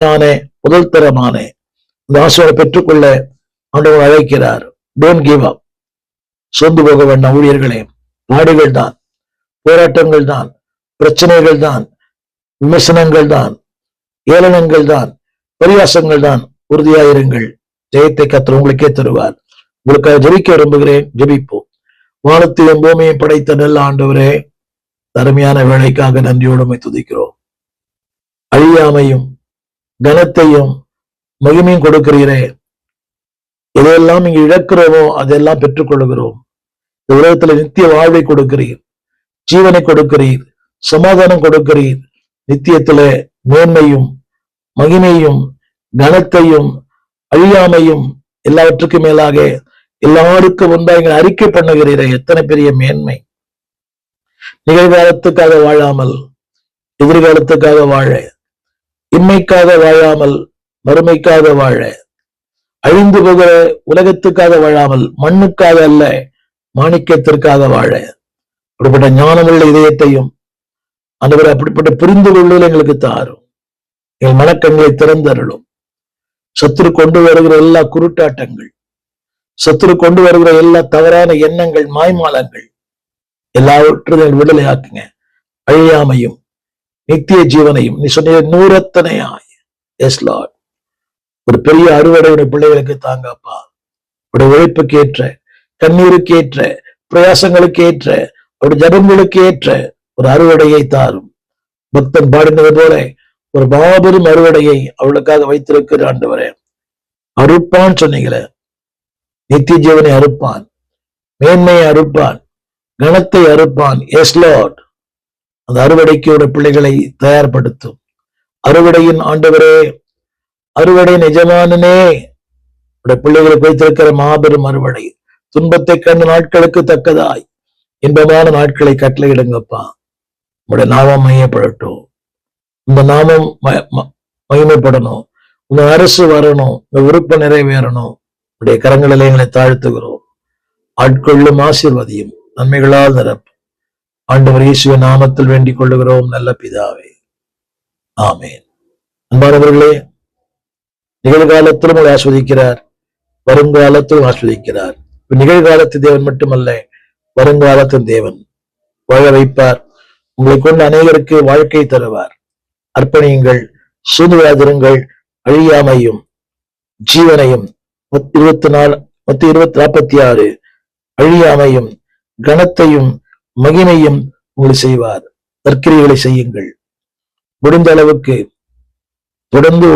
முதல் தரமான இந்த ஆசீர்வாதத்தை பெற்றுக்கொள்ள ஆண்டவர் அழைக்கிறார். Don't give up. சோர்ந்து போக வேண்டாம் ஊழியர்களே. பாடுகள் தான், போராட்டங்கள் தான், பிரச்சனைகள் தான், விமர்சனங்கள் தான், ஏளனங்கள் தான், பரியாசங்கள் தான். உறுதியாயிருங்கள். ஜெயத்தை கர்த்தர் உங்களுக்கே தருவார். உங்களுக்காக ஜெபிக்க விரும்புகிறேன். ஜெபிப்போம். வானத்தையும் பூமியையும் படைத்த நல்ல ஆண்டவரே, அருமையான வேலைக்காக நன்றியோடு துதிக்கிறோம். அழியாமையும் கனத்தையும் மகிமையும் கொடுக்கிறீரே. எதையெல்லாம் இங்க இழக்கிறோமோ அதெல்லாம் பெற்றுக்கொள்கிறோம். இந்த உலகத்துல நித்திய வாழ்வை கொடுக்கிறீர், ஜீவனை கொடுக்கிறீர், சமாதானம் கொடுக்கிறீர். நித்தியத்துல மேன்மையும் மகிமையும் கனத்தையும் அழியாமையும் எல்லாவற்றுக்கும் மேலாக எல்லாருக்கும் முன்பாக எங்களை அறிக்கை பண்ணுகிறீரே. எத்தனை பெரிய மேன்மை! நிகழ்காலத்துக்காக வாழாமல் எதிர்காலத்துக்காக வாழ, இன்மைக்காக வாழாமல் மறுமைக்காக வாழ, அழிந்து போகிற உலகத்துக்காக வாழாமல் மண்ணுக்காக அல்ல மாணிக்கத்திற்காக வாழ, அப்படிப்பட்ட ஞானமுள்ள இதயத்தையும் ஆண்டவரே அப்படிப்பட்ட புரிந்து கொள்ளுதல் எங்களுக்கு தாரும். எங்கள் மனக்கண்களை திறந்தருளும். சத்துரு கொண்டு வருகிற எல்லா குருட்டாட்டங்கள், சத்துரு கொண்டு வருகிற எல்லா தவறான எண்ணங்கள், மாய்மாலங்கள் எல்லாவற்றையும் விடுதலை ஆக்குங்க. அழியாமையும் நித்திய ஜீவனையும் நீ சொன்ன நூறத்தனையாய். S Lord. ஒரு பெரிய அறுவடையுடைய பிள்ளைகளுக்கு தாங்கப்பா. அவருடைய உழைப்புக்கு ஏற்ற, கண்ணீருக்கு ஏற்ற, பிரயாசங்களுக்கு ஏற்ற, அவருடைய ஜபங்களுக்கு ஏற்ற ஒரு அறுவடையை தாரும். பக்தன் பாடினது போல ஒரு மாபெரும் அறுவடையை அவளுக்காக வைத்திருக்கிற ஆண்டவரே. அறுப்பான் சொன்னீங்களே, நித்திய ஜீவனை அறுப்பான், மேன்மையை அறுப்பான், கனத்தை அறுப்பான். S Lord. அந்த அறுவடைக்கு ஒரு பிள்ளைகளை தயார்படுத்தும். அறுவடையின் ஆண்டவரே, அறுவடை நிஜமானனே, பிள்ளைகளுக்கு வைத்திருக்கிற மாபெரும் அறுவடை. துன்பத்தை கண்ட நாட்களுக்கு தக்கதாய் இன்பமான நாட்களை கட்டளையிடுங்கப்பா. உங்களுடைய நாமம் மையப்படட்டும். இந்த நாமம் மகிமைப்படணும். உங்க அரசு வரணும். உங்க விருப்பம் நிறைவேறணும். உடைய கரங்களிலே எங்களை தாழ்த்துகிறோம். ஆட்கொள்ளும் ஆசீர்வதியும் நன்மைகளால் நிரப்பும். ஆண்டவர் இயேசுவின் நாமத்தில் வேண்டிக் கொள்ளுகிறோம் நல்ல பிதாவே. ஆமேன். அன்பானவர்களே, நிகழ்காலத்திலும் உங்களை ஆஸ்வதிக்கிறார், வருங்காலத்திலும் ஆஸ்வதிக்கிறார். நிகழ்காலத்து தேவன் மட்டுமல்ல, வருங்காலத்தின் தேவன். வாழ வைப்பார். உங்களை கொண்டு அநேகருக்கு வாழ்க்கை தருவார். அர்ப்பணியுங்கள், சூதுவிடாதிருங்கள். அழியாமையும் ஜீவனையும் 20:46 அழியாமையும் கனத்தையும் மகிமையும் உங்களை செய்வார். தற்கிரிகளை செய்யுங்கள். முடிந்த அளவுக்கு தொடர்ந்து